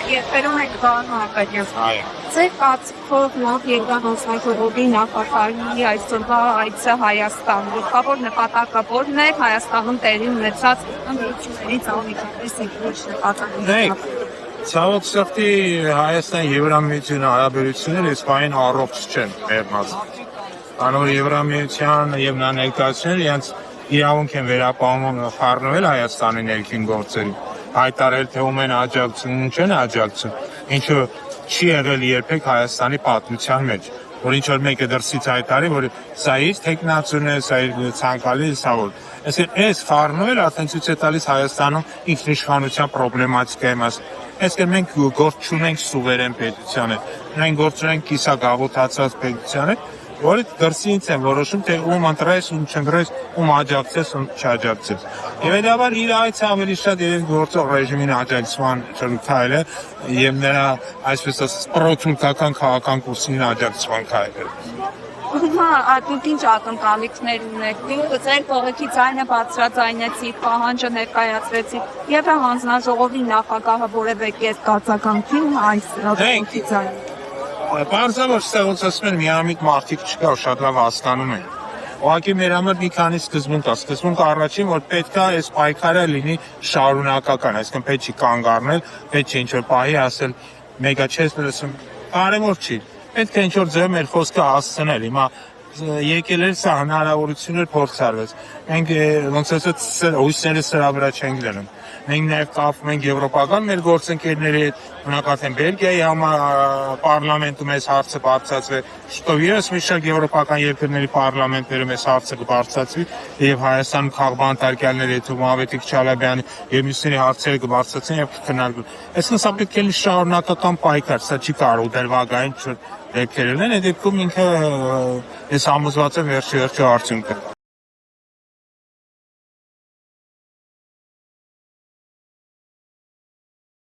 Երբերում եք բանական։ Այո։ Ձեր կարծիքով լավ երկրորդ նախագահի այսօրվա այցը Հայաստան, գլխավոր նպատակը որն է Հայաստանում տեղի ունեցած ընտրություններից Նեք, ցավոք սրտի Հայաստան Եվրամիության հարաբերությունները այս պահին առողջ չեն մեռնած։ Անոր Եվրամիության եւ նա ներկայացնել իրենց իրավունք են վերապահում խառնվել Հայաստանի ներքին գործերին, հայտարարել թե ում են աջակցում, չեն աջակցում, ինչը չի եղել երբեք Հայաստանի պատմության մեջ, որ ինչ որ մեկը դրսից հայտարարի, որ սա իր տեխնացուն է, սա իր ցանկալի, սա որ։ Այսինքն այս խառնվել արդեն ցույց է տալիս Հայաստանում ինքնիշխանության պրոբլեմատիկայի մասին։ Այսինքն մենք գործ չունենք սուվերեն պետությանը, մենք գործ ունենք կիսագաղութացած պետությանը, որը դրսից են որոշում, թե ում ընտրես, ում չընտրես, ում աջակցես, ում չաջակցես։ Եվ հետաբար իր այցը ավելի շատ երեք գործող ռեժիմին աջակցման քայլ է եւ նրա, այսպես ասած, պրոթուրքական քաղաքական կուրսին աջակցման քայլ է։ Հիմա դուք ինչ ակնկալիքներ ունեք, ձեր կողքի ձայնը բարձրաձայնեցիք, պահանջը ներկայացրեցիք եւ հանձնաժողովի նախագահը որևէ կերպ կարձականքի այս կողքի ձայնը։ Պարզապես ոնց ասում են միամիտ մարդիկ չկա, շատ լավ հասկանում են։ Ուղղակի մեր համար մի քանի սկզբունք կա։ Սկզբունքը առաջին, որ պետք է այս պայքարը լինի շարունակական, այսինքն պետք չի կանգ առնել, պետք չի ինչ-որ պահի ասել մեկը չես լսում, կարևոր չի։ Պետք է ինչ-որ ձև մեր խոսքը հասցնել։ Հիմա եկել էր սա հնարավորություններ փորձարվեց։ Մենք ոնց ասած հույսները սրա վրա չենք դնում։ Մենք նաև կապվում ենք եվրոպական մեր գործընկերների հետ, բնականաբար Բելգիայի պարլամենտում այս հարցը բարձրացվել, շուտով ևս մի շարք եվրոպական երկրների պարլամենտներում այս հարցը կբարձրացվի եւ Հայաստանում քաղբանտարկյալների հետ Մավետիք Չալաբյանի եւ մյուսների հարցերը կբարձրացնեն եւ կքննարկվեն։ Այսինքն սա պետք է լինի շարունակական պայքար, սա չի կարող դրվագային դեպքեր լինեն, այդ դեպքում ինքը ես համոզված եմ վերջի արդյունքը։